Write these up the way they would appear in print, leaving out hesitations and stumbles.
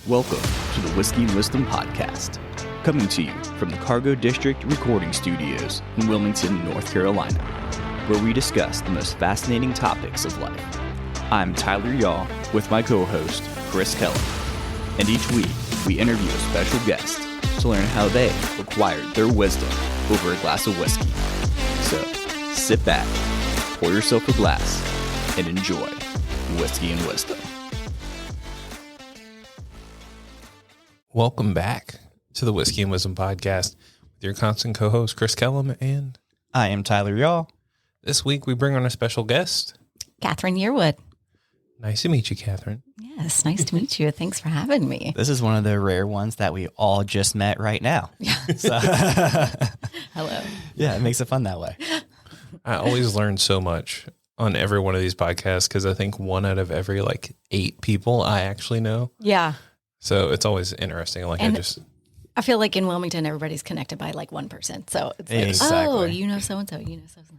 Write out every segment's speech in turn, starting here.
Welcome to the Whiskey and Wisdom Podcast, coming to you from the Cargo District Recording Studios in Wilmington, North Carolina, where we discuss the most fascinating topics of life. I'm Tyler Yaw with my co-host, Chris Kellum, and each week we interview a special guest to learn how they acquired their wisdom over a glass of whiskey. So, sit back, pour yourself a glass, and enjoy Whiskey and Wisdom. Welcome back to the Whiskey and Wisdom Podcast with your constant co-host, Chris Kellum, and I am Tyler Yaw. This week we bring on a special guest, Catherine Yearwood. Nice to meet you, Catherine. Yes, nice to meet you. Thanks for having me. This is one of the rare ones that we all just met right now. Yeah. So, Hello. yeah, it makes it fun that way. I always learn so much on every one of these podcasts because I think one out of every 8 people I actually know. Yeah. So it's always interesting. I feel like in Wilmington, everybody's connected by one person. So it's Exactly. oh, you know so-and-so, you know so-and-so.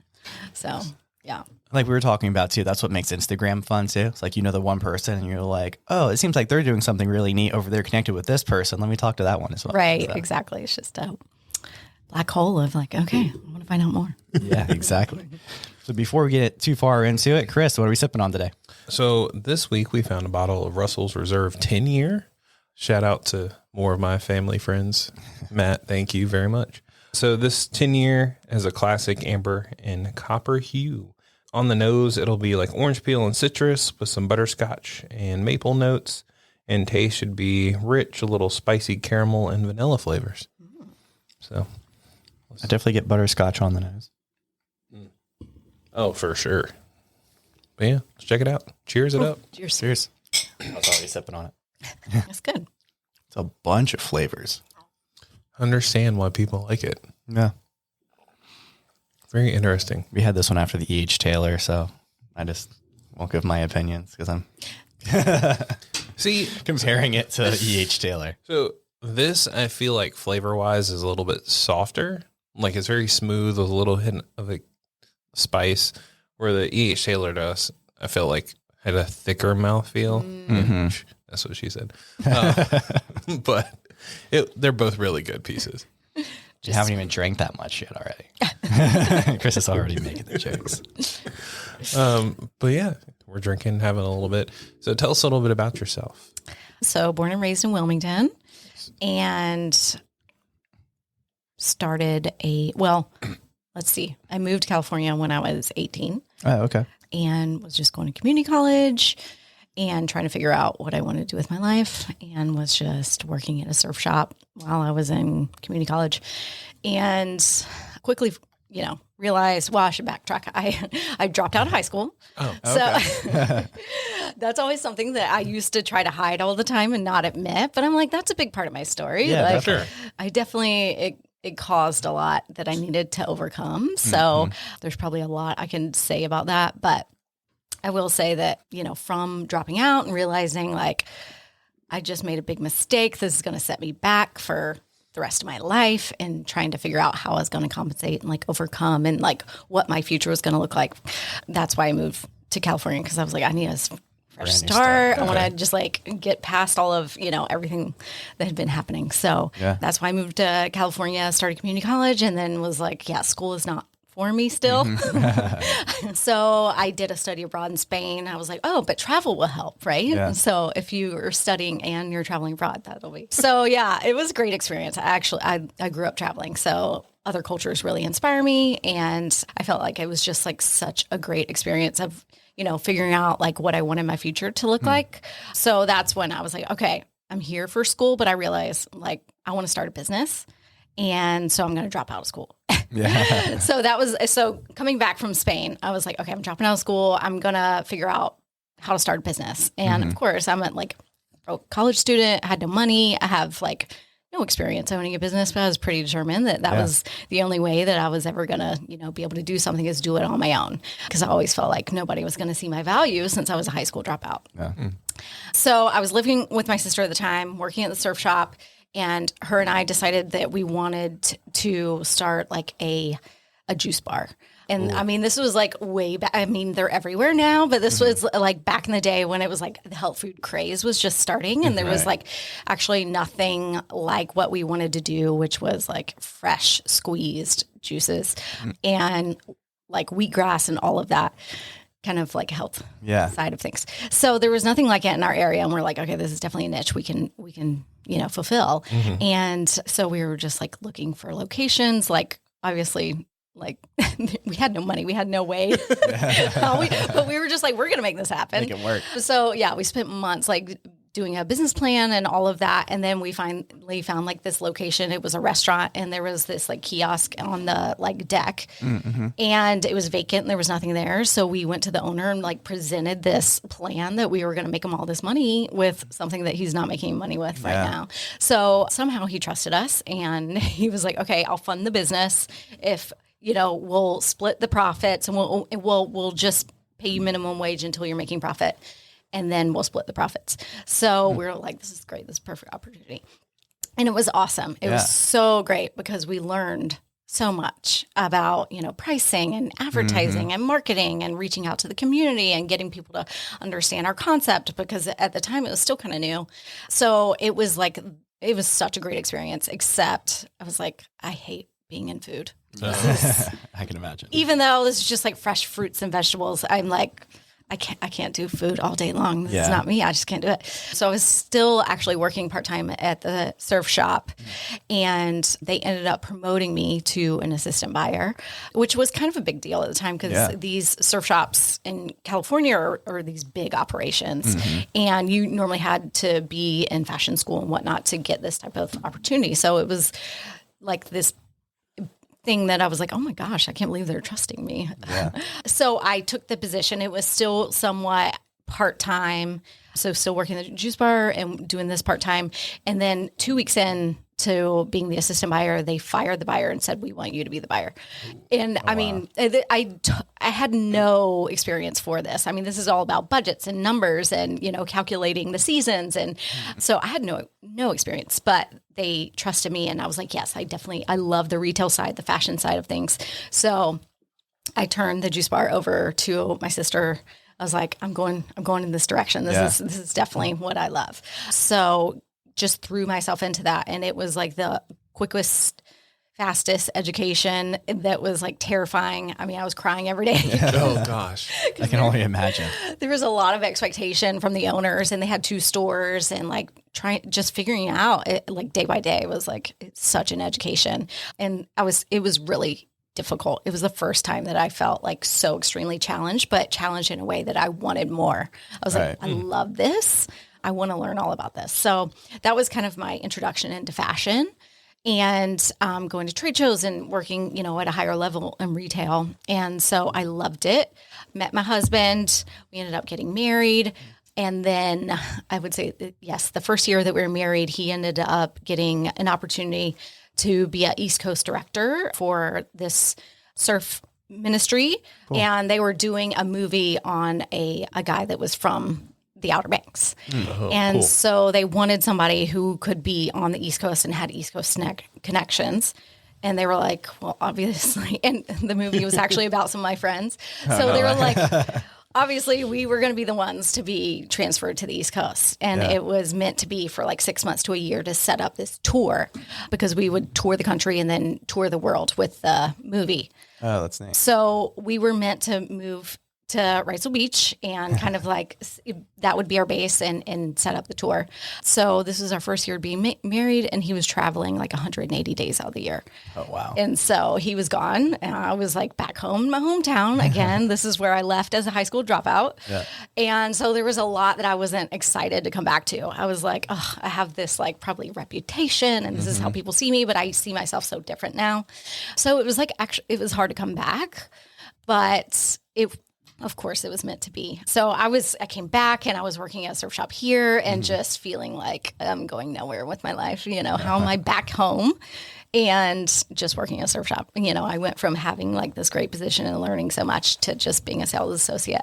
So, yeah. Like we were talking about too, that's what makes Instagram fun too. It's like, you know, the one person and you're like, oh, it seems like they're doing something really neat over there connected with this person. Let me talk to that one as well. Right, So, exactly. It's just a black hole of okay, I want to find out more. yeah, exactly. So before we get too far into it, Chris, what are we sipping on today? So this week we found a bottle of Russell's Reserve 10-year. Shout out to more of my family friends. Matt, thank you very much. So this 10-year is a classic amber and copper hue. On the nose, it'll be like orange peel and citrus with some butterscotch and maple notes. And taste should be rich, a little spicy caramel and vanilla flavors. So I definitely get butterscotch on the nose. Oh, for sure. But yeah, let's check it out. Cheers it up. Cheers. Cheers. I was already sipping on it. That's good. It's a bunch of flavors. Understand why people like it. Yeah. Very interesting. We had this one after the E.H. Taylor, so I just won't give my opinions because I'm See, comparing it to E.H. Taylor. so this, I feel like flavor-wise is a little bit softer. Like it's very smooth with a little hint of a spice, where the E.H. Taylor does, I feel like, had a thicker mouthfeel. Mm-hmm. That's what she said. But they're both really good pieces. You haven't even drank that much yet already. Chris is already making the jokes. But yeah, we're drinking, having a little bit. So tell us a little bit about yourself. So born and raised in Wilmington and started let's see. I moved to California when I was 18 Oh, okay. and was just going to community college and trying to figure out what I wanted to do with my life, and was just working at a surf shop while I was in community college, and quickly, realized, well, I should backtrack. I dropped out of high school. Oh, So that's always something that I used to try to hide all the time and not admit, but I'm like, that's a big part of my story. Yeah, sure. I definitely, it caused a lot that I needed to overcome. So there's probably a lot I can say about that, but I will say that, from dropping out and realizing I just made a big mistake, this is going to set me back for the rest of my life, and trying to figure out how I was going to compensate and overcome and what my future was going to look like. That's why I moved to California, because I was like, I need a fresh start. I want to just get past all of, everything that had been happening. So that's why I moved to California, started community college, and then was like, yeah, school is not for me still. So I did a study abroad in Spain. I was like, oh, but travel will help, right? Yeah. So if you are studying and you're traveling abroad, that'll be. So yeah, it was a great experience. I grew up traveling. So other cultures really inspire me. And I felt like it was just such a great experience of, figuring out what I wanted my future to look like. So that's when I was like, okay, I'm here for school, but I realized I want to start a business. And so I'm going to drop out of school. Yeah. So coming back from Spain, I was like, okay, I'm dropping out of school. I'm going to figure out how to start a business. And of course, I'm a broke college student, had no money. I have no experience owning a business, but I was pretty determined that was the only way that I was ever going to, be able to do something, is do it on my own. Because I always felt like nobody was going to see my value since I was a high school dropout. Yeah. So I was living with my sister at the time, working at the surf shop. And her and I decided that we wanted to start a juice bar. And I mean, this was like way back. I mean, they're everywhere now, but this was like back in the day when it was like the health food craze was just starting. And there was like actually nothing like what we wanted to do, which was like fresh squeezed juices and like wheatgrass and all of that kind of like health side of things. So there was nothing like it in our area. And we're like, okay, this is definitely a niche we can, fulfill. And so we were just like looking for locations, like obviously like we had no money, we had no way, but we were just like, we're going to make this happen. Make it work. So yeah, we spent months like doing a business plan and all of that. And then we finally found like this location. It was a restaurant and there was this like kiosk on the like deck and it was vacant and there was nothing there. So we went to the owner and like presented this plan that we were going to make him all this money with something that he's not making money with right now. So somehow he trusted us and he was like, okay, I'll fund the business if, we'll split the profits and we'll just pay you minimum wage until you're making profit. And then we'll split the profits. So we were like, this is great. This is a perfect opportunity. And it was awesome. It was so great because we learned so much about, pricing and advertising and marketing and reaching out to the community and getting people to understand our concept because at the time it was still kind of new. So it was such a great experience, except I was like, I hate being in food. I can imagine. Even though this is just like fresh fruits and vegetables, I'm like, I can't do food all day long. This is not me. I just can't do it. So I was still actually working part-time at the surf shop and they ended up promoting me to an assistant buyer, which was kind of a big deal at the time because these surf shops in California are these big operations and you normally had to be in fashion school and whatnot to get this type of opportunity. So it was like this thing that I was like, oh my gosh, I can't believe they're trusting me. Yeah. So I took the position. It was still somewhat part-time. So still working at the juice bar and doing this part-time. And then 2 weeks in to being the assistant buyer, they fired the buyer and said, we want you to be the buyer. And I mean, I had no experience for this. I mean, this is all about budgets and numbers and, calculating the seasons. And so I had no experience, but they trusted me. And I was like, yes, I love the retail side, the fashion side of things. So I turned the juice bar over to my sister. I was like, I'm going in this direction. This is definitely what I love. So just threw myself into that. And it was like the quickest, fastest education that was like terrifying. I mean, I was crying every day. Oh gosh. I can only imagine. There was a lot of expectation from the owners and they had 2 stores and like just figuring it out like day by day was like, it's such an education. And it was really difficult. It was the first time that I felt like so extremely challenged, but challenged in a way that I wanted more. I was like, I love this. I want to learn all about this. So that was kind of my introduction into fashion and going to trade shows and working, at a higher level in retail. And so I loved it. Met my husband. We ended up getting married. And then I would say, yes, the first year that we were married, he ended up getting an opportunity to be an East Coast director for this surf ministry. Cool. And they were doing a movie on a guy that was from the Outer Banks. And so they wanted somebody who could be on the East Coast and had East Coast connections. And they were like, well, obviously, and the movie was actually about some of my friends. So they were like, obviously we were going to be the ones to be transferred to the East Coast. And it was meant to be for like 6 months to a year to set up this tour because we would tour the country and then tour the world with the movie. Oh, that's nice. So we were meant to move to Wrightsville Beach and kind of like that would be our base and set up the tour. So this was our first year being married and he was traveling like 180 days out of the year. Oh, wow. And so he was gone and I was like back home in my hometown again. This is where I left as a high school dropout. Yeah. And so there was a lot that I wasn't excited to come back to. I was like, oh, I have this like probably reputation and this is how people see me, but I see myself so different now. So it was like, actually, it was hard to come back, but of course, it was meant to be. So I came back and I was working at a surf shop here and just feeling like I'm going nowhere with my life. How am I back home and just working at a surf shop? I went from having like this great position and learning so much to just being a sales associate.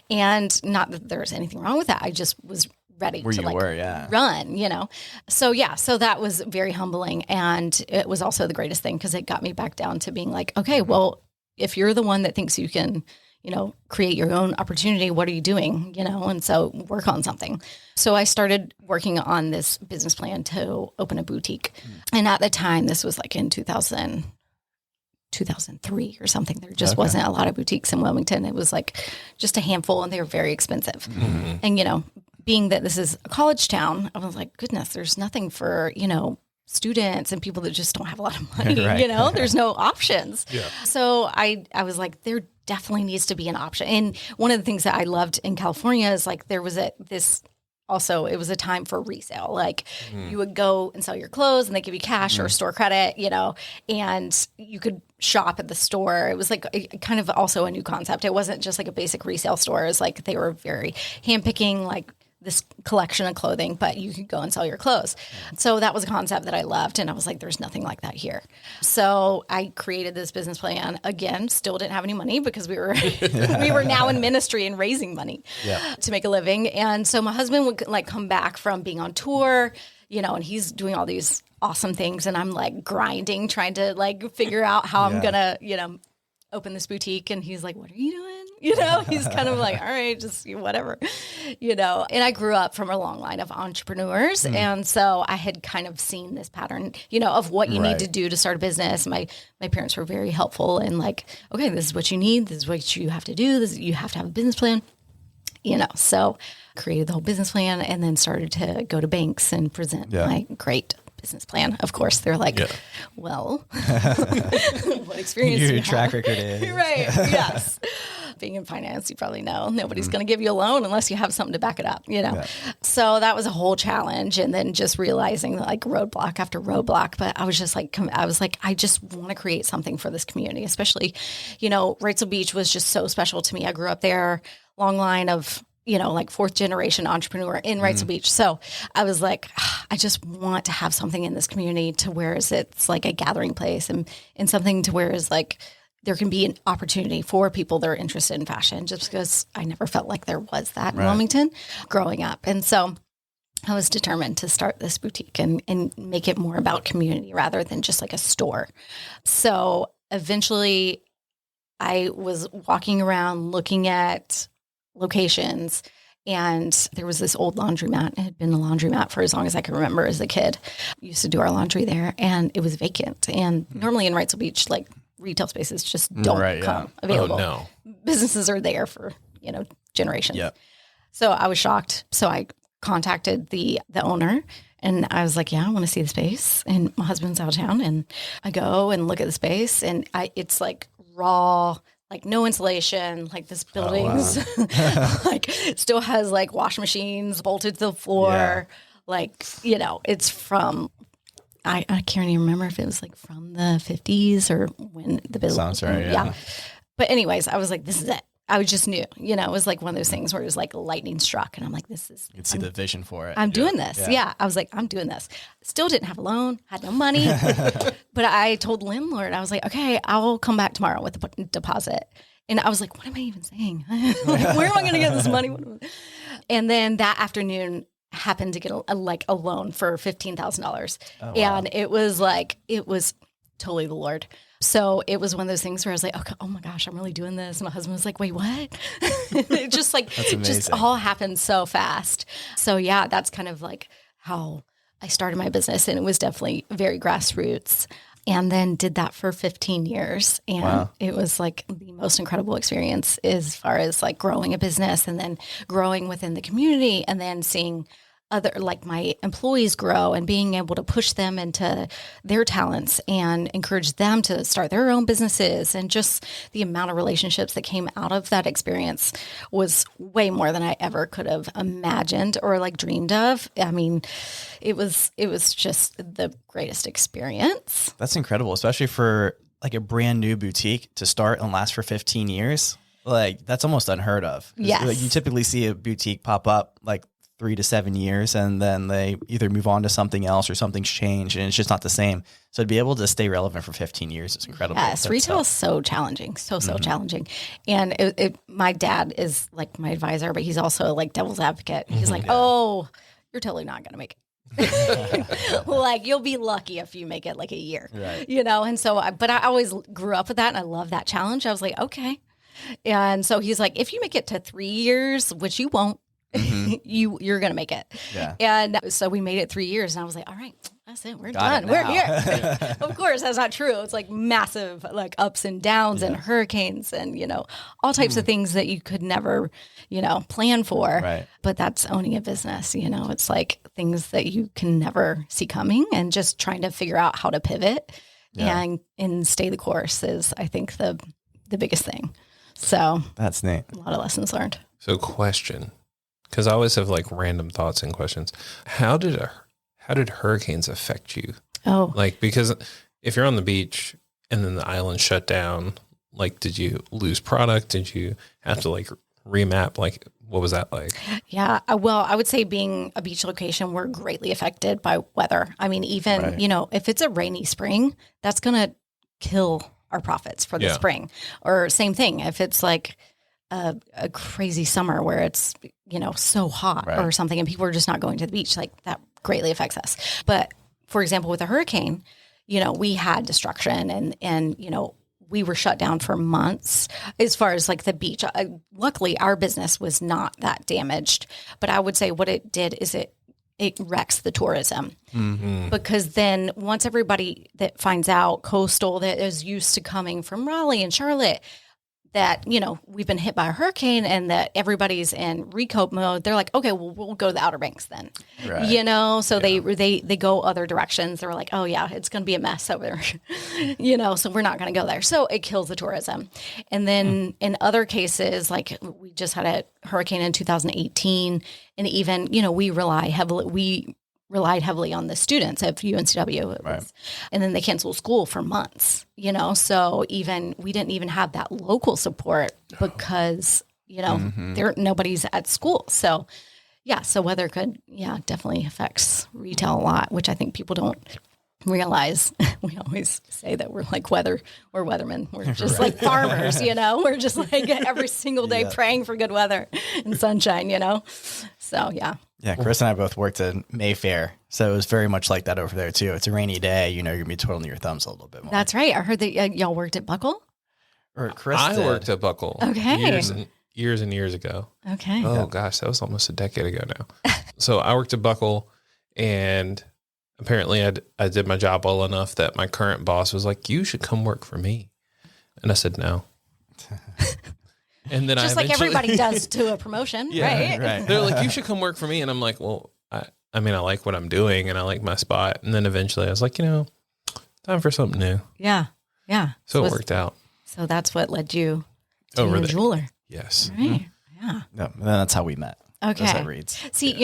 And not that there's anything wrong with that. I just was ready to run, So that was very humbling. And it was also the greatest thing because it got me back down to being like, okay, well, if you're the one that thinks you can, create your own opportunity, what are you doing? And so work on something. So I started working on this business plan to open a boutique. And at the time, this was like in 2003 or something. There just wasn't a lot of boutiques in Wilmington. It was like just a handful, and they were very expensive. Mm-hmm. And, being that this is a college town, I was like, goodness, there's nothing for, students and people that just don't have a lot of money, there's no options. Yeah. So I was like, there definitely needs to be an option. And one of the things that I loved in California is like, there was it was a time for resale. Like you would go and sell your clothes and they give you cash or store credit, and you could shop at the store. It was like kind of also a new concept. It wasn't just like a basic resale store. It was like they were very handpicking, like this collection of clothing, but you could go and sell your clothes. So that was a concept that I loved. And I was like, there's nothing like that here. So I created this business plan. Again, still didn't have any money because we were now in ministry and raising money to make a living. And so my husband would like come back from being on tour, and he's doing all these awesome things. And I'm like grinding, trying to like figure out how I'm going to, open this boutique. And he's like, what are you doing? He's kind of like, all right, just whatever, and I grew up from a long line of entrepreneurs. And so I had kind of seen this pattern, of what you need to do to start a business. My parents were very helpful and like, okay, this is what you need. This is what you have to do. You have to have a business plan, so created the whole business plan and then started to go to banks and present my great business plan. Of course, they're like, well, what experience do you have? Track record is. Right. Yes. Being in finance, you probably know nobody's going to give you a loan unless you have something to back it up, So that was a whole challenge. And then just realizing like roadblock after roadblock. But I was just like, I just want to create something for this community, especially, Wrightsville Beach was just so special to me. I grew up there, long line of, like fourth generation entrepreneur in Wrightsville Beach. So I was like, I just want to have something in this community to where it's like a gathering place and something to where is like, there can be an opportunity for people that are interested in fashion, just because I never felt like there was that in Wilmington growing up. And so I was determined to start this boutique and make it more about community rather than just like a store. So eventually I was walking around looking at locations, and there was this old laundromat. It had been a laundromat for as long as I can remember as a kid. We used to do our laundry there, and it was vacant. And normally in Wrightsville Beach, like retail spaces just don't come available. Oh, no. Businesses are there for, generations. Yep. So I was shocked. So I contacted the owner, and I was like, I want to see the space. And my husband's out of town, and I go and look at the space, and it's like raw, like no insulation, like this building's like still has like wash machines bolted to the floor. Like, it's from, I can't even remember if it was like from the 50s or when the building. Sounds right. Yeah. But anyways, I was like, this is it. I just knew, it was like one of those things where it was like lightning struck, and I'm like, this is. You could see the vision for it. I'm doing this. Yeah. I was like, I'm doing this. Still didn't have a loan, had no money, but I told the landlord, I was like, okay, I'll come back tomorrow with the deposit. And I was like, what am I even saying? Like, where am I going to get this money? And then that afternoon happened to get a loan for $15,000. Oh, wow. And it was totally the Lord. So it was one of those things where I was like, okay, oh my gosh, I'm really doing this. And my husband was like, wait, what? It just all happened so fast. So yeah, that's kind of like how I started my business. And it was definitely very grassroots. And then did that for 15 years. And it was like the most incredible experience as far as like growing a business and then growing within the community and then seeing other, like my employees grow and being able to push them into their talents and encourage them to start their own businesses. And just the amount of relationships that came out of that experience was way more than I ever could have imagined or like dreamed of. I mean, it was just the greatest experience. That's incredible, especially for like a brand new boutique to start and last for 15 years. Like that's almost unheard of. Yes. Like, you typically see a boutique pop up like 3 to 7 years, and then they either move on to something else or something's changed, and it's just not the same. So to be able to stay relevant for 15 years is incredible. Yes, retail is so challenging, so challenging. And my dad is like my advisor, but he's also like devil's advocate. He's like, oh, you're totally not going to make it. Like, you'll be lucky if you make it like a year, Right. And so, but I always grew up with that and I love that challenge. I was like, okay. And so he's like, if you make it to 3 years, which you won't, you're going to make it. Yeah. And so we made it 3 years and I was like, all right, that's it. We're Got done. it We're now. here. Of course, that's not true. It's like massive, like ups and downs and hurricanes and, all types of things that you could never, plan for. Right. But that's owning a business. It's like things that you can never see coming and just trying to figure out how to pivot and stay the course is, I think, the biggest thing. So That's neat. a lot of lessons learned. So question, because I always have like random thoughts and questions. How did hurricanes affect you? Oh, Like, because if you're on the beach and then the island shut down, like, did you lose product? Did you have to like remap? Like, what was that like? yeah. Well, I would say being a beach location, we're greatly affected by weather. I mean, even, Right. If it's a rainy spring, that's going to kill our profits for the Yeah. spring. Or same thing, if it's like a crazy summer where it's, so hot Right. or something and people are just not going to the beach, like that greatly affects us. But for example, with a hurricane, we had destruction and we were shut down for months as far as like the beach. Luckily, our business was not that damaged, but I would say what it did is it wrecks the tourism because then once everybody that finds out coastal that is used to coming from Raleigh and Charlotte that, we've been hit by a hurricane and that everybody's in recoup mode, they're like, okay, well, we'll go to the Outer Banks then, Right. So they go other directions. They're like, oh yeah, it's going to be a mess over there, so we're not going to go there. So it kills the tourism. And then in other cases, like we just had a hurricane in 2018 and even, we relied heavily on the students of UNCW. Right. And then they canceled school for months, so we didn't even have that local support because, nobody's at school. So yeah, so weather could, definitely affects retail a lot, which I think people don't realize. We always say that we're like we're weathermen. We're just like farmers, we're just like every single day praying for good weather and sunshine, So yeah. Yeah, Chris and I both worked in Mayfair, so it was very much like that over there too. It's a rainy day, you're going to be twiddling your thumbs a little bit more. That's right. I heard that y'all worked at Buckle. Or Chris I did. worked at Buckle Okay. years and years ago. Okay. Oh gosh, that was almost a decade ago now. So I worked at Buckle, and apparently I did my job well enough that my current boss was like, "You should come work for me," and I said no. And then Just like everybody does to a promotion, right? Right. They're like, "You should come work for me," and I'm like, "Well, I mean, I like what I'm doing, and I like my spot." And then eventually, I was like, time for something new. Yeah. Yeah. So it worked out. So that's what led you to Over being a there. jeweler. Yes. Right. Yeah. No, and then that's how we met. Okay. As that reads. See,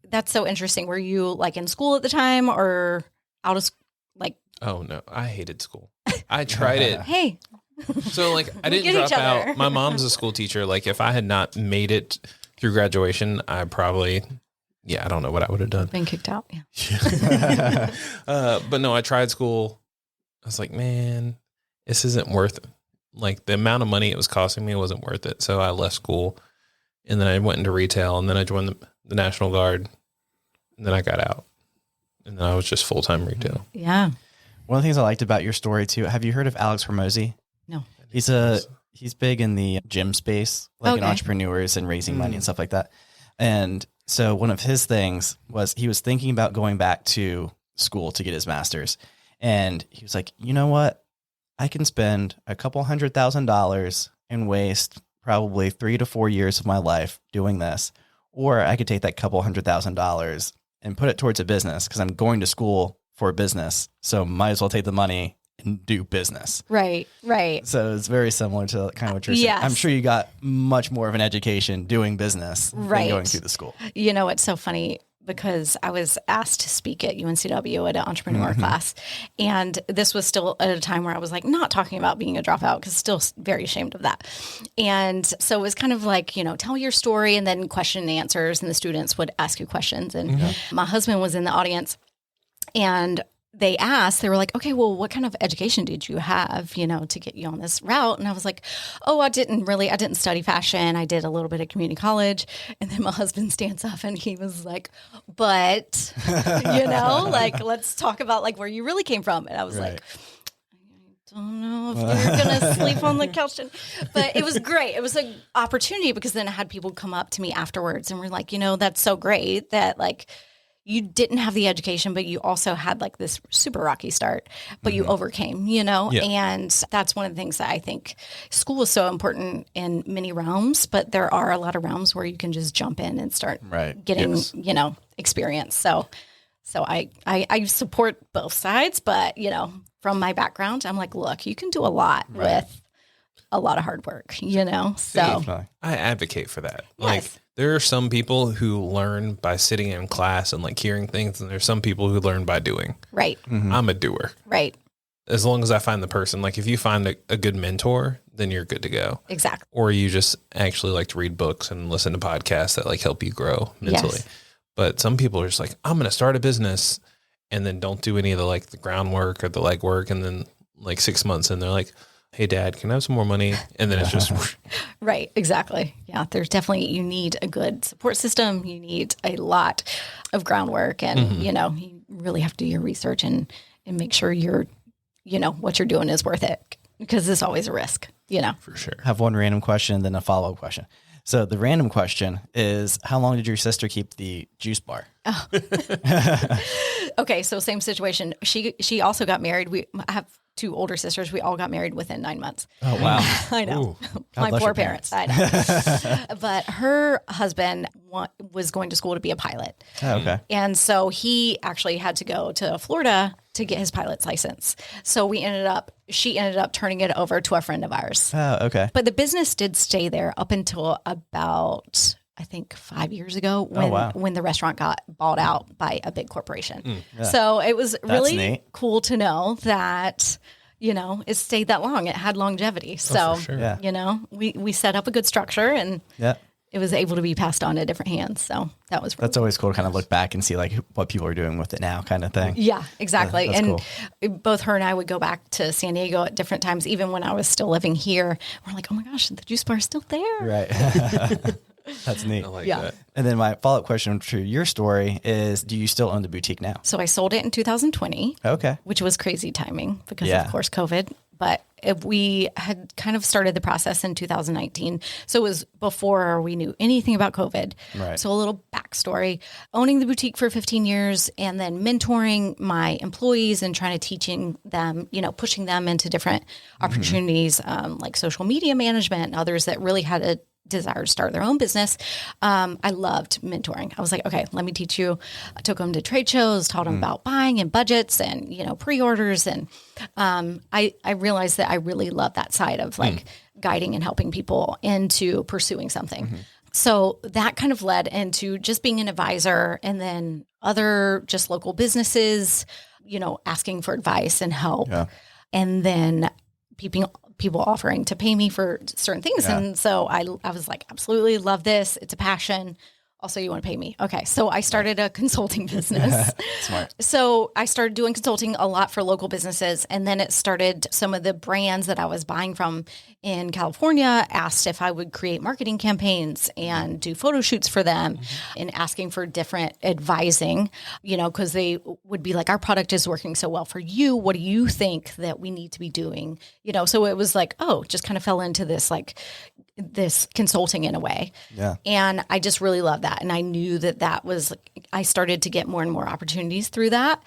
that's so interesting. Were you like in school at the time or out of like, Oh no, I hated school. I tried it. hey, So like I We didn't get drop each other. out. My mom's a school teacher. Like if I had not made it through graduation, I probably, I don't know what I would have done. been kicked out? Yeah. But no, I tried school. I was like, man, this isn't worth it. Like the amount of money it was costing me wasn't worth it. So I left school, and then I went into retail, and then I joined the National Guard, and then I got out, and then I was just full-time retail. Yeah. One of the things I liked about your story too, have you heard of Alex Hormozy? No. He's big in the gym space, like in Okay. entrepreneurs and raising money and stuff like that. And so one of his things was he was thinking about going back to school to get his master's. And he was like, you know what? I can spend a couple $100,000 and waste probably 3 to 4 years of my life doing this. Or I could take that couple $100,000 and put it towards a business because I'm going to school for a business. So might as well take the money and do business. Right. Right. So it's very similar to kind of what you're saying. Yes. I'm sure you got much more of an education doing business Right. than going through the school. It's so funny because I was asked to speak at UNCW at an entrepreneur class. And this was still at a time where I was like, not talking about being a dropout because still very ashamed of that. And so it was kind of like, tell your story and then question and answers. And the students would ask you questions. And my husband was in the audience. And they asked, they were like, okay, well, what kind of education did you have, to get you on this route? And I was like, oh, I didn't study fashion. I did a little bit of community college. And then my husband stands up and he was like, but, like, let's talk about like where you really came from. And I was like, I don't know if you're going to sleep on the couch. But it was great. It was an opportunity because then I had people come up to me afterwards and were like, that's so great that like, you didn't have the education, but you also had like this super rocky start, but you overcame, and that's one of the things that I think school is so important in many realms, but there are a lot of realms where you can just jump in and start getting, experience. So I support both sides, but from my background, I'm like, look, you can do a lot with a lot of hard work, so I advocate for that. Yes. Like, there are some people who learn by sitting in class and like hearing things, and there's some people who learn by doing. Right. Mm-hmm. I'm a doer. Right. As long as I find the person, like if you find a good mentor, then you're good to go. Exactly. Or you just actually like to read books and listen to podcasts that like help you grow mentally. Yes. But some people are just like, I'm going to start a business and then don't do any of the like the groundwork or the legwork. And then like 6 months and they're like, hey, Dad, can I have some more money? And then it's just right. Exactly. Yeah. There's definitely, you need a good support system. You need a lot of groundwork and, you really have to do your research and make sure you're, what you're doing is worth it because it's always a risk, for sure. I have one random question and then a follow-up question. So the random question is, how long did your sister keep the juice bar? Oh. Okay. So same situation. She also got married. I have 2 older sisters. We all got married within 9 months. Oh, wow. I know. God My bless poor your parents. I know. But her husband was going to school to be a pilot. Oh, okay. And so he actually had to go to Florida to get his pilot's license. So she ended up turning it over to a friend of ours. Oh, okay. But the business did stay there up until about, I think 5 years ago when the restaurant got bought out by a big corporation. Yeah. So it was really neat. cool to know that, it stayed that long. It had longevity. So, for sure. Yeah. we set up a good structure and it was able to be passed on to different hands. So that was really That's always cool to kind of look back and see like what people are doing with it now kind of thing. Yeah, exactly. That's and cool. both her and I would go back to San Diego at different times, even when I was still living here. We're like, oh my gosh, the juice bar is still there. Right. That's neat. I like Yeah. that. And then my follow-up question to your story is, do you still own the boutique now? So I sold it in 2020, Okay. which was crazy timing because Yeah. of course COVID. But we had kind of started the process in 2019. So it was before we knew anything about COVID. Right. So a little backstory, owning the boutique for 15 years and then mentoring my employees and trying to teaching them, pushing them into different opportunities like social media management and others that really had a desire to start their own business. I loved mentoring. I was like, okay, let me teach you. I took them to trade shows, taught them about buying and budgets and, pre-orders. And I realized that I really love that side of like guiding and helping people into pursuing something. So that kind of led into just being an advisor and then other just local businesses, asking for advice and help. Yeah. And then people offering to pay me for certain things. Yeah. And so I was like, absolutely love this. It's a passion. Also, you want to pay me. Okay. So I started a consulting business. Smart. So I started doing consulting a lot for local businesses. And then it started some of the brands that I was buying from in California asked if I would create marketing campaigns and do photo shoots for them and asking for different advising, because they would be like, our product is working so well for you. What do you think that we need to be doing? So it was like, just kind of fell into this, like this consulting in a way. Yeah. And I just really love that. And I knew that was, I started to get more and more opportunities through that.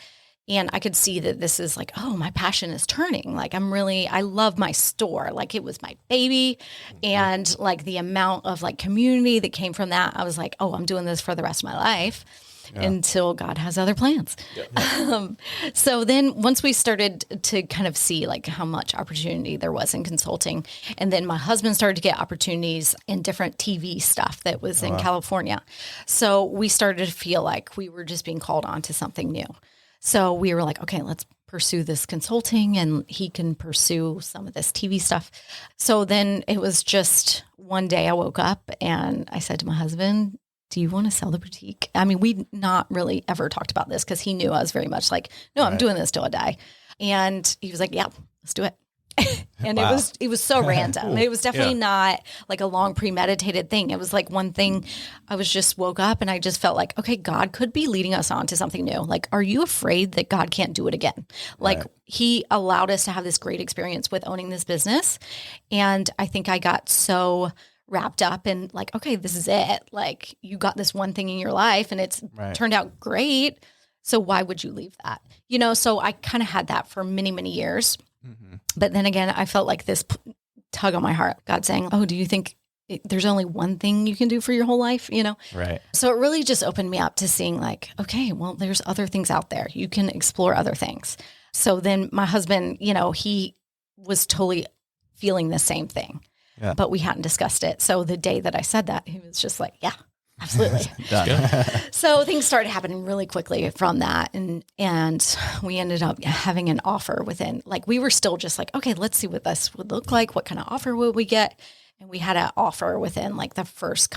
And I could see that this is like, my passion is turning. Like I love my store. Like it was my baby. And like the amount of like community that came from that, I was like, I'm doing this for the rest of my life. Until God has other plans. So then once we started to kind of see like how much opportunity there was in consulting, and then my husband started to get opportunities in different TV stuff that was in California. So we started to feel like we were just being called on to something new. So we were like, okay, let's pursue this consulting and he can pursue some of this TV stuff. So then it was just one day I woke up and I said to my husband, do you want to sell the boutique? I mean, we not really ever talked about this because he knew I was very much like, no, I'm doing this till I die. And he was like, yeah, let's do it. And it was so random. It was definitely not like a long premeditated thing. It was like one thing. I was just woke up and I just felt like, okay, God could be leading us on to something new. Like, are you afraid that God can't do it again? Like he allowed us to have this great experience with owning this business. And I think I got so wrapped up in like, okay, this is it. Like you got this one thing in your life and it's turned out great. So why would you leave that? You know, so I kind of had that for many, many years. Mm-hmm. But then again, I felt like this tug on my heart, God saying, oh, do you think there's only one thing you can do for your whole life? You know? Right. So it really just opened me up to seeing like, okay, well, there's other things out there. You can explore other things. So then my husband, you know, he was totally feeling the same thing, but we hadn't discussed it. So the day that I said that, he was just like, yeah, absolutely. So things started happening really quickly from that. And we ended up having an offer within, like, we were still just like, okay, let's see what this would look like. What kind of offer would we get? And we had an offer within like the first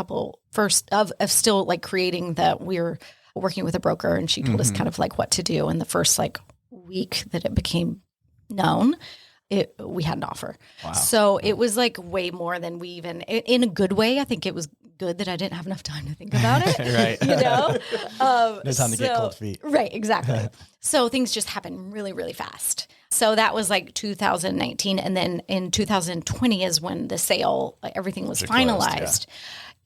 of still like creating that we were working with a broker and she told us kind of like what to do. In the first like week that it became known, we had an offer. Wow. So it was like way more than we even, in a good way. I think it was good that I didn't have enough time to think about it. Right. You know? No time to get cold feet. Right, exactly. So things just happened really, really fast. So that was like 2019. And then in 2020 is when the sale, like, everything was finalized. Closed,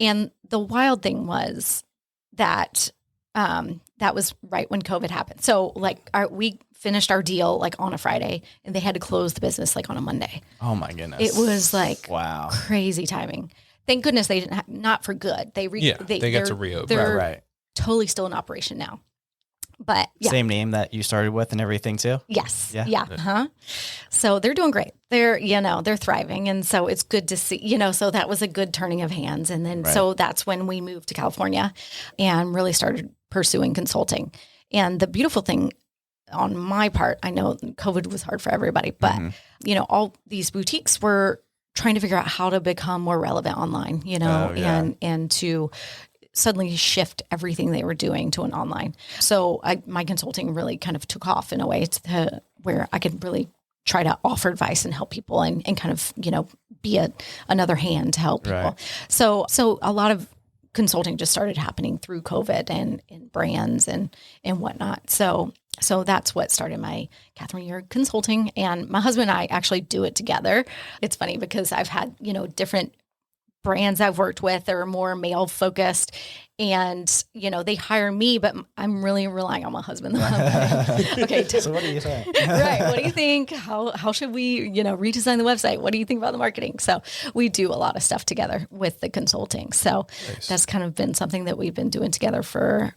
And the wild thing was that that was right when COVID happened. So like we finished our deal like on a Friday and they had to close the business like on a Monday. Oh my goodness. It was like crazy timing. Thank goodness they didn't not for good. They got to reopen. They're totally still in operation now. But same name that you started with and everything too? Yes. Yeah. Uh-huh. So they're doing great. They're thriving. And so it's good to see, so that was a good turning of hands. And then, so that's when we moved to California and really started pursuing consulting. And the beautiful thing on my part, I know COVID was hard for everybody, but all these boutiques were trying to figure out how to become more relevant online, and to suddenly shift everything they were doing to an online. So my consulting really kind of took off in a way to where I could really try to offer advice and help people and kind of, be another hand to help people. Right. So a lot of consulting just started happening through COVID and brands and whatnot. So that's what started my Catherine Yearwood Consulting. And my husband and I actually do it together. It's funny because I've had, different brands I've worked with that are more male focused and, they hire me, but I'm really relying on my husband. Okay. So what do you think? Right. What do you think? How should we, redesign the website? What do you think about the marketing? So we do a lot of stuff together with the consulting. So that's kind of been something that we've been doing together for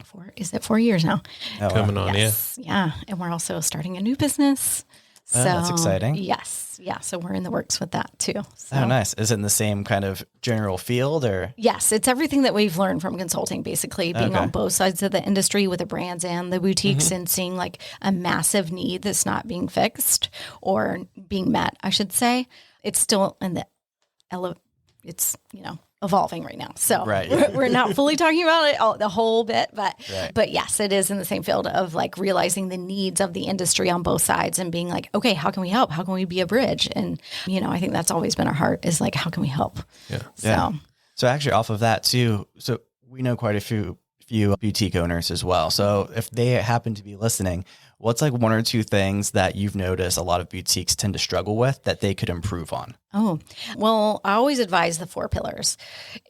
4 years now? Coming on, yeah. And we're also starting a new business. So that's exciting. Yes. Yeah. So we're in the works with that too. So. Oh, nice. Is it in the same kind of general field or? Yes. It's everything that we've learned from consulting, basically being on both sides of the industry with the brands and the boutiques and seeing like a massive need that's not being fixed or being met, I should say. It's still in the it's, evolving right now. So we're not fully talking about it the whole bit, but yes, it is in the same field of like realizing the needs of the industry on both sides and being like, okay, how can we help? How can we be a bridge? And, I think that's always been our heart is like, how can we help? Yeah. So actually off of that too, so we know quite a few boutique owners as well. So if they happen to be listening, what's like one or two things that you've noticed a lot of boutiques tend to struggle with that they could improve on? Oh, well, I always advise the 4 pillars.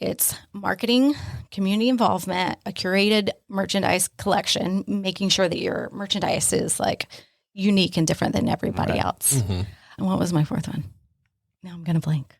It's marketing, community involvement, a curated merchandise collection, making sure that your merchandise is like unique and different than everybody else. Mm-hmm. And what was my 4th one? Now I'm going to blank.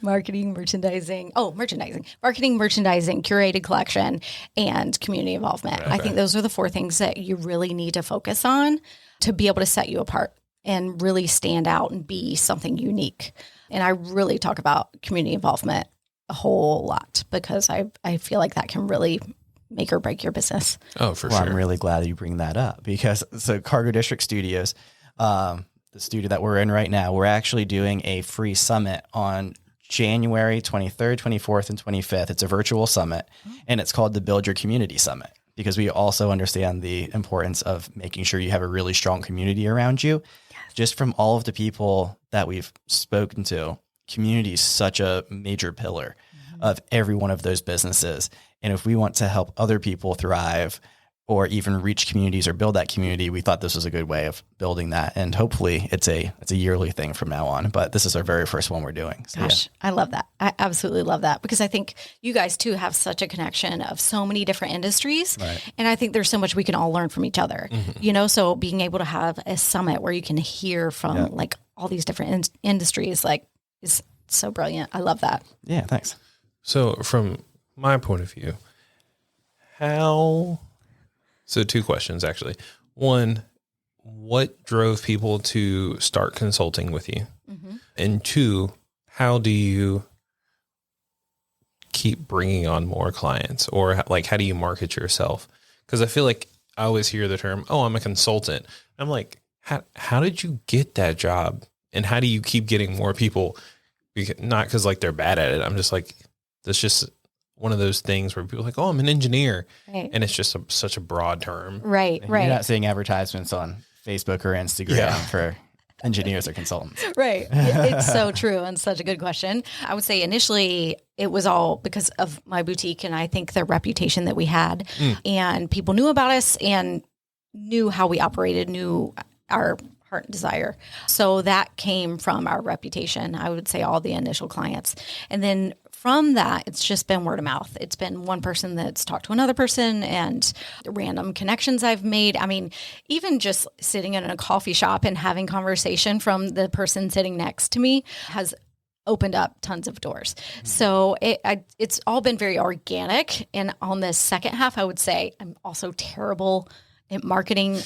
Marketing, merchandising, curated collection, and community involvement. I think those are the 4 things that you really need to focus on to be able to set you apart and really stand out and be something unique. And I really talk about community involvement a whole lot because I feel like that can really make or break your business. Oh, for sure. I'm really glad that you bring that up because Cargo District Studios, the studio that we're in right now, we're actually doing a free summit on January 23rd, 24th, and 25th. It's a virtual summit, and it's called the Build Your Community Summit, because we also understand the importance of making sure you have a really strong community around you. Yes. Just from all of the people that we've spoken to, community is such a major pillar of every one of those businesses. And if we want to help other people thrive or even reach communities or build that community, we thought this was a good way of building that. And hopefully it's a yearly thing from now on, but this is our very first one we're doing. So, Gosh, I love that. I absolutely love that, because I think you guys too have such a connection of so many different industries. Right. And I think there's so much we can all learn from each other, so being able to have a summit where you can hear from like all these different industries, like, is so brilliant. I love that. Yeah, thanks. So from my point of view, so two questions, actually. One, what drove people to start consulting with you? And two, how do you keep bringing on more clients, or like, how do you market yourself? Because I feel like I always hear the term, oh, I'm a consultant. I'm like, how did you get that job? And how do you keep getting more people? Not because like they're bad at it. I'm just like, that's just one of those things where people are like, oh, I'm an engineer. Right. And it's just such a broad term. Right. You're not seeing advertisements on Facebook or Instagram for engineers or consultants. Right. It's so true, and such a good question. I would say initially it was all because of my boutique, and I think the reputation that we had, and people knew about us and knew how we operated, knew our heart and desire. So that came from our reputation. I would say all the initial clients. And then from that, it's just been word of mouth. It's been one person that's talked to another person, and random connections I've made. I mean, even just sitting in a coffee shop and having conversation from the person sitting next to me has opened up tons of doors. So it's all been very organic. And on the second half, I would say I'm also terrible at marketing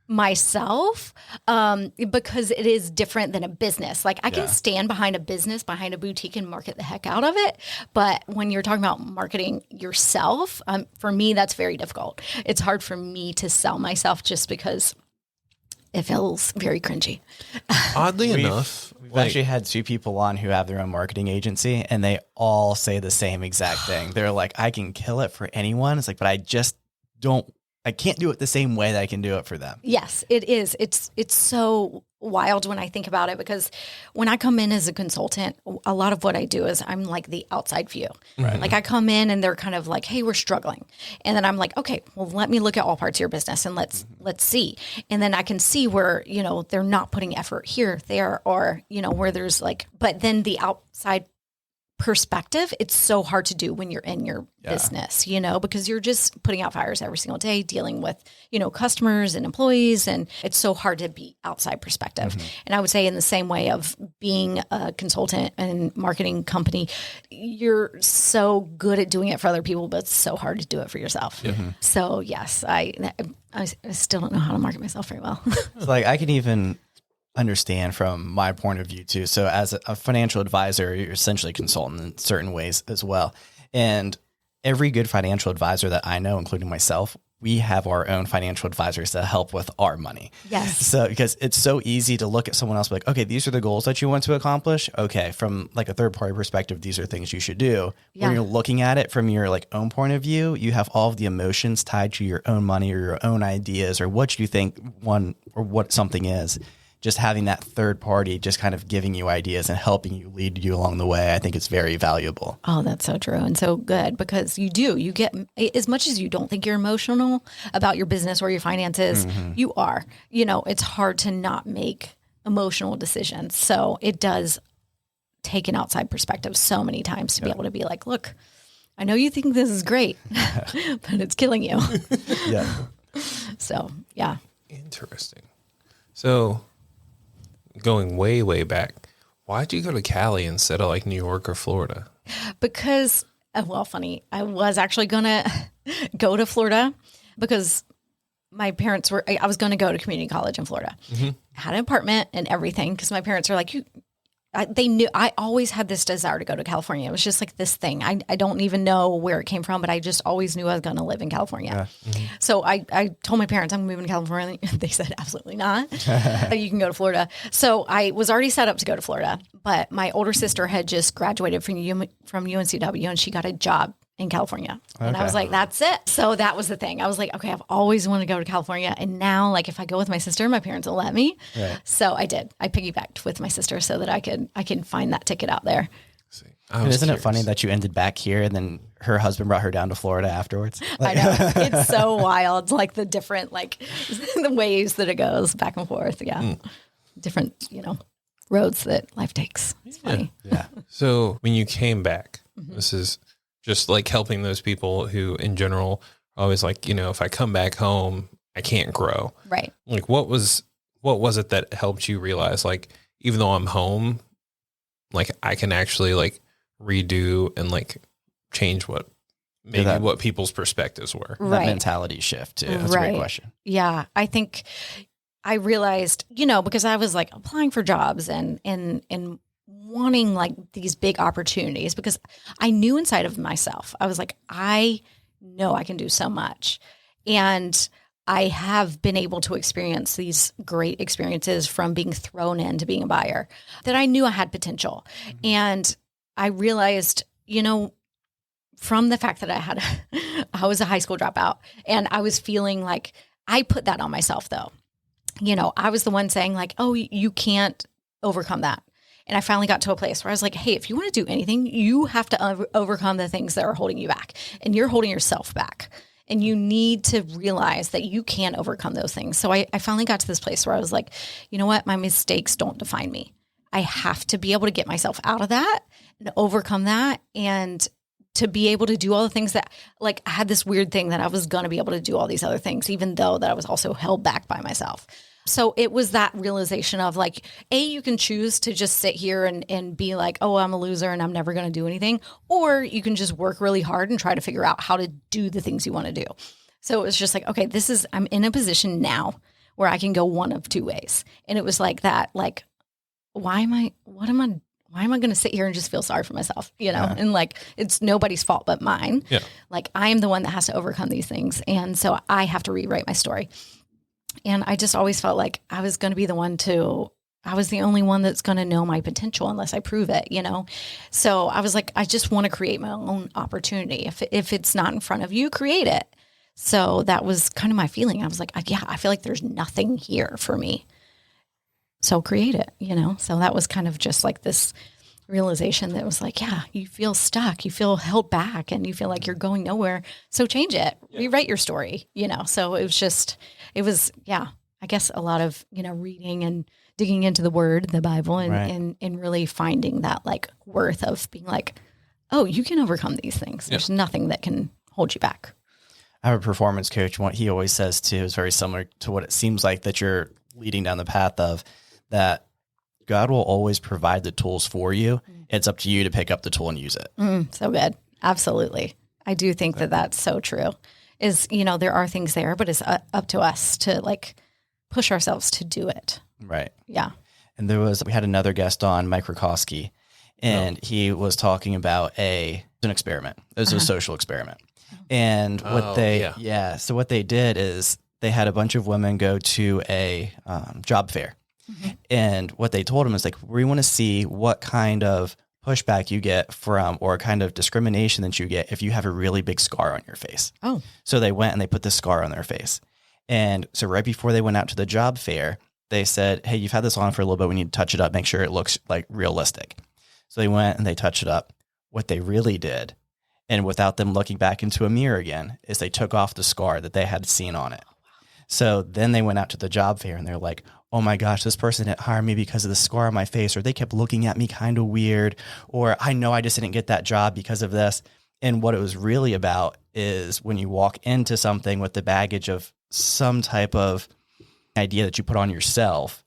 myself, because it is different than a business. Like I can stand behind a business, behind a boutique, and market the heck out of it. But when you're talking about marketing yourself, for me, that's very difficult. It's hard for me to sell myself just because it feels very cringy. Oddly enough, we've actually had two people on who have their own marketing agency, and they all say the same exact thing. They're like, I can kill it for anyone. It's like, but I can't do it the same way that I can do it for them. Yes, it is. It's so wild when I think about it, because when I come in as a consultant, a lot of what I do is I'm like the outside view. Right. Like I come in and they're kind of like, hey, we're struggling. And then I'm like, okay, well, let me look at all parts of your business and let's see. And then I can see where, they're not putting effort here, there, or, where there's like, but then the outside perspective, it's so hard to do when you're in your business, because you're just putting out fires every single day, dealing with, customers and employees. And it's so hard to be outside perspective. And I would say in the same way of being a consultant and marketing company, you're so good at doing it for other people, but it's so hard to do it for yourself. So yes, I still don't know how to market myself very well. It's like, I can even understand from my point of view too. So as a financial advisor, you're essentially a consultant in certain ways as well. And every good financial advisor that I know, including myself, we have our own financial advisors that help with our money. Yes. So because it's so easy to look at someone else and be like, okay, these are the goals that you want to accomplish. Okay. From like a third party perspective, these are things you should do. When you're looking at it from your like own point of view, you have all of the emotions tied to your own money or your own ideas or what you think what something is. Just having that third party just kind of giving you ideas and helping you, lead you along the way, I think it's very valuable. Oh, that's so true and so good, because you get, as much as you don't think you're emotional about your business or your finances, you are. It's hard to not make emotional decisions. So it does take an outside perspective so many times to be able to be like, look, I know you think this is great, but it's killing you. So, yeah. Interesting. So, going way, way back, why'd you go to Cali instead of like New York or Florida? Because, funny, I was actually going to go to Florida because my parents I was going to go to community college in Florida. I had an apartment and everything because my parents are like, they knew I always had this desire to go to California. It was just like this thing. I don't even know where it came from, but I just always knew I was going to live in California. Yeah. Mm-hmm. So I told my parents I'm moving to California. They said, absolutely not. You can go to Florida. So I was already set up to go to Florida, but my older sister had just graduated from UNCW and she got a job in California. And I was like, that's it. So that was the thing. I was like, okay, I've always wanted to go to California. And now, like, if I go with my sister, my parents will let me. Right. So I did. I piggybacked with my sister so that I can find that ticket out there. Isn't it funny that you ended back here and then her husband brought her down to Florida afterwards? I know. It's so wild. Like the different, like the ways that it goes back and forth. Yeah. Different, roads that life takes. It's funny. Yeah. So when you came back, this is just like helping those people who in general are always like, if I come back home, I can't grow. Right. Like what was it that helped you realize, like, even though I'm home, like I can actually like redo and like change what people's perspectives were. Right. That mentality shift too. That's a great question. Yeah. I think I realized, because I was like applying for jobs and wanting like these big opportunities, because I knew inside of myself, I was like, I know I can do so much. And I have been able to experience these great experiences from being thrown into being a buyer that I knew I had potential. Mm-hmm. And I realized, from the fact that I was a high school dropout and I was feeling like I put that on myself though. I was the one saying like, oh, you can't overcome that. And I finally got to a place where I was like, hey, if you want to do anything, you have to overcome the things that are holding you back. And you're holding yourself back. And you need to realize that you can overcome those things. So I finally got to this place where I was like, you know what? My mistakes don't define me. I have to be able to get myself out of that and overcome that, and to be able to do all the things that, like, I had this weird thing that I was going to be able to do all these other things, even though that I was also held back by myself. So it was that realization of like, you can choose to just sit here and be like, oh, I'm a loser and I'm never going to do anything. Or you can just work really hard and try to figure out how to do the things you want to do. So it was just like, okay, I'm in a position now where I can go one of two ways. And it was like that, like, why am I going to sit here and just feel sorry for myself, Yeah. And like, it's nobody's fault but mine. Yeah. Like, I am the one that has to overcome these things. And so I have to rewrite my story. And I just always felt like I was going to be the only one that's going to know my potential unless I prove it, So I was like, I just want to create my own opportunity. If it's not in front of you, create it. So that was kind of my feeling. I was like, yeah, I feel like there's nothing here for me. So create it, So that was kind of just like this realization that was like, yeah, you feel stuck, you feel held back, and you feel like you're going nowhere. So change it, rewrite your story, So it was, I guess a lot of, reading and digging into the word, the Bible, and really finding that like worth of being like, oh, you can overcome these things. There's nothing that can hold you back. I have a performance coach. What he always says too is very similar to what it seems like that you're leading down the path of, that God will always provide the tools for you. It's up to you to pick up the tool and use it. So good. Absolutely. I do think that that's so true. Is, there are things there, but it's up to us to like push ourselves to do it. Right. Yeah. And we had another guest on, Mike Rakowski, and he was talking about an experiment. It was a social experiment. And so what they did is they had a bunch of women go to a job fair. Mm-hmm. And what they told them is like, we want to see what kind of pushback you get from, or kind of discrimination that you get if you have a really big scar on your face. Oh. So they went and they put this scar on their face. And so right before they went out to the job fair, they said, hey, you've had this on for a little bit. We need to touch it up, make sure it looks like realistic. So they went and they touched it up. What they really did, and without them looking back into a mirror again, is they took off the scar that they had seen on it. So then they went out to the job fair and they're like, oh my gosh, this person didn't hire me because of the scar on my face, or they kept looking at me kind of weird, or I know I just didn't get that job because of this. And what it was really about is when you walk into something with the baggage of some type of idea that you put on yourself,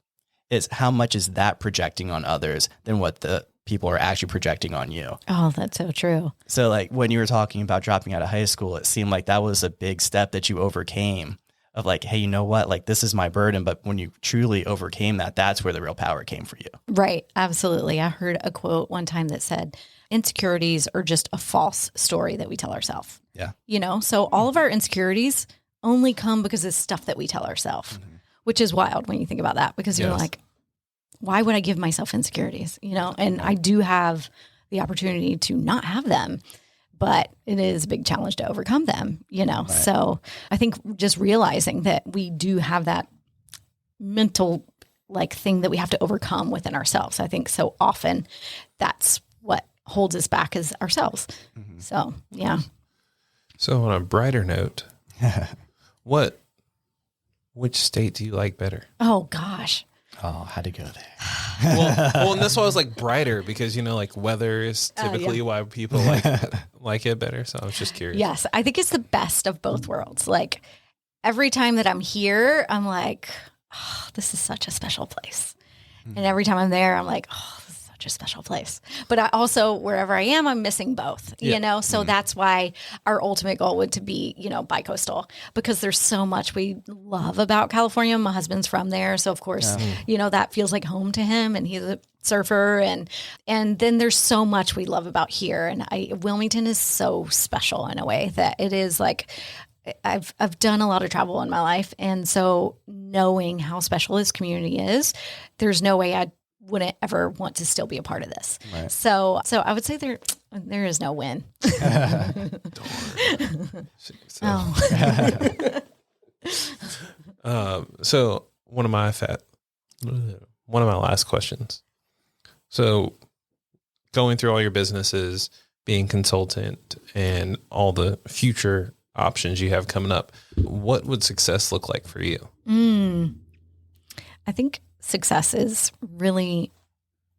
is how much is that projecting on others than what the people are actually projecting on you. Oh, that's so true. So like when you were talking about dropping out of high school, it seemed like that was a big step that you overcame of like, hey, you know what? Like, this is my burden. But when you truly overcame that, that's where the real power came for you. Right. Absolutely. I heard a quote one time that said, insecurities are just a false story that we tell ourselves. Yeah. So all of our insecurities only come because of stuff that we tell ourselves, which is wild when you think about that, because you're like, why would I give myself insecurities? And I do have the opportunity to not have them, but it is a big challenge to overcome them, Right. So I think just realizing that we do have that mental thing that we have to overcome within ourselves. I think so often that's what holds us back as ourselves. So, yeah. So on a brighter note, which state do you like better? Oh gosh. Oh, how'd it go there? Well, and that's why I was like brighter, because weather is typically why people like it better. So I was just curious. Yes, I think it's the best of both worlds. Like every time that I'm here, I'm like, oh, this is such a special place. And every time I'm there, I'm like, oh, this is such a special place. But I also, wherever I am, I'm missing both, So that's why our ultimate goal would to be, bi-coastal, because there's so much we love about California. My husband's from there. So of course, that feels like home to him, and he's a surfer. And then there's so much we love about here. And Wilmington is so special in a way that it is like, I've done a lot of travel in my life. And so knowing how special this community is, there's no way I wouldn't ever want to still be a part of this. Right. So I would say there is no win. So one of my last questions. So going through all your businesses, being consultant, and all the future options you have coming up, what would success look like for you? I think success is really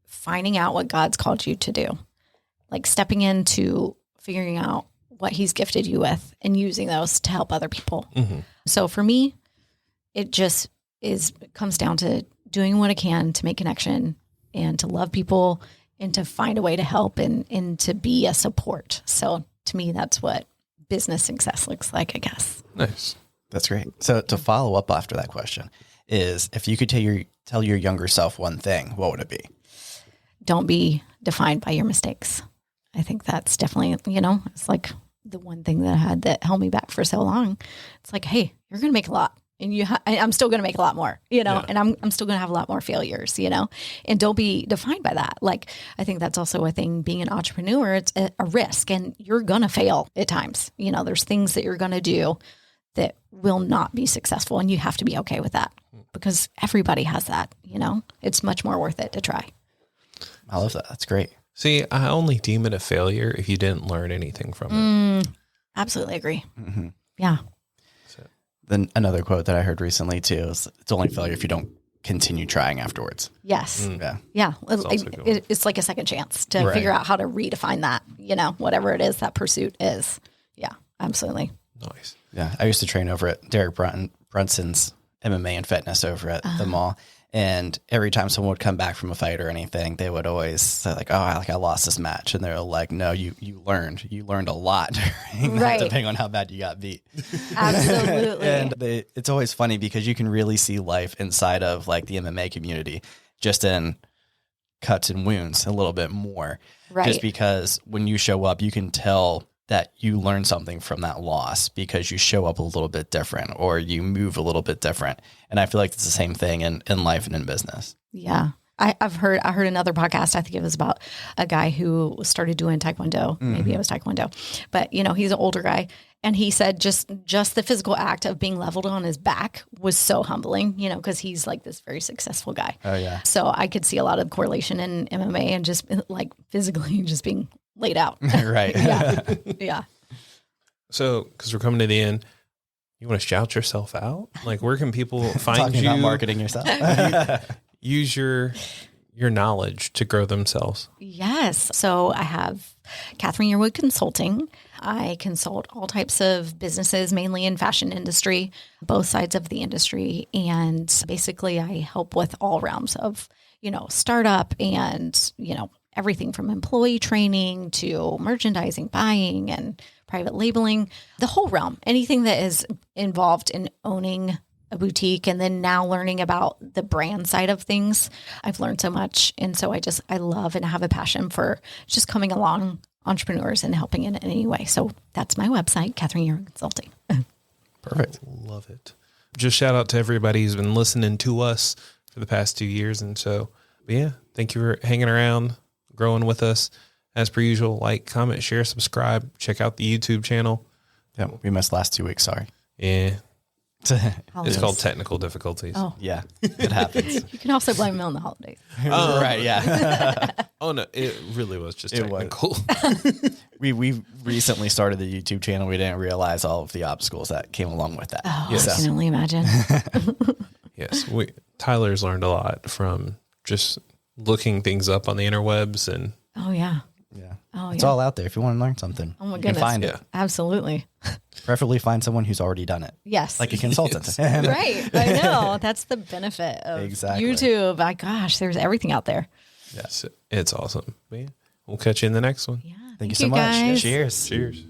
finding out what God's called you to do, like stepping into figuring out what he's gifted you with and using those to help other people. So for me, it just comes down to doing what I can to make connection and to love people and to find a way to help and to be a support. So to me, that's what business success looks like, I guess. Nice. That's great. So to follow up after that question is, if you could tell your younger self one thing, what would it be? Don't be defined by your mistakes. I think that's definitely, it's like the one thing that I had that held me back for so long. It's like, hey, you're going to make a lot, and I'm still going to make a lot more, and I'm still going to have a lot more failures, and don't be defined by that. Like, I think that's also a thing, being an entrepreneur, it's a risk, and you're going to fail at times. There's things that you're going to do that will not be successful, and you have to be okay with that, because everybody has that, it's much more worth it to try. I love that. That's great. See, I only deem it a failure if you didn't learn anything from it. Absolutely agree. Yeah. Then another quote that I heard recently too is, it's only failure if you don't continue trying afterwards. Yes. Yeah. It's like a second chance to figure out how to redefine that, whatever it is that pursuit is. Yeah, absolutely. Nice. Yeah. I used to train over at Derek Brunson's MMA and fitness over at the mall. And every time someone would come back from a fight or anything, they would always say like, I lost this match. And they're like, no, you learned a lot during that, depending on how bad you got beat. Absolutely. And it's always funny because you can really see life inside of like the MMA community, just in cuts and wounds a little bit more. Right. Just because when you show up, you can tell that you learn something from that loss because you show up a little bit different or you move a little bit different. And I feel like it's the same thing in life and in business. Yeah. I heard another podcast. I think it was about a guy who started doing Taekwondo. Maybe it was Taekwondo, but he's an older guy. And he said just the physical act of being leveled on his back was so humbling, because he's like this very successful guy. Oh yeah. So I could see a lot of correlation in MMA and just like physically just being laid out. Right. Yeah. So, because we're coming to the end, you want to shout yourself out? Like, where can people find Talking you? about marketing yourself. Use your knowledge to grow themselves. Yes. So I have Catherine Yearwood Consulting. I consult all types of businesses, mainly in fashion industry, both sides of the industry. And basically I help with all realms of, startup and, everything from employee training to merchandising, buying, and private labeling, the whole realm, anything that is involved in owning a boutique, and then now learning about the brand side of things. I've learned so much. And so I love and have a passion for just coming along entrepreneurs and helping in any way. So that's my website, Catherine Yearwood Consulting. Perfect. Love it. Just shout out to everybody who's been listening to us for the past 2 years. And so, but yeah, thank you for hanging around, growing with us. As per usual, like, comment, share, subscribe, check out the YouTube channel. Yeah, we missed last 2 weeks. Sorry. Yeah. Holidays. It's called technical difficulties. Oh, Yeah, it happens. you can also blame me on the holidays. Right. Yeah. Oh no, it really was just It was. technical. we recently started the YouTube channel. We didn't realize all of the obstacles that came along with that. Oh, Yes. I can only imagine. Yes, Tyler's learned a lot from just looking things up on the interwebs, and Oh, yeah. Yeah. Oh, It's yeah. all out there. If you want to learn something, Oh, my you can goodness. find Yeah. it. Absolutely. Preferably find someone who's already done it, Yes. like a consultant. Right. I know. That's the benefit of Exactly. YouTube. My gosh, there's everything out there. it's awesome. But yeah, we'll catch you in the next one. Yeah. Thank you so much. guys. Cheers. Cheers.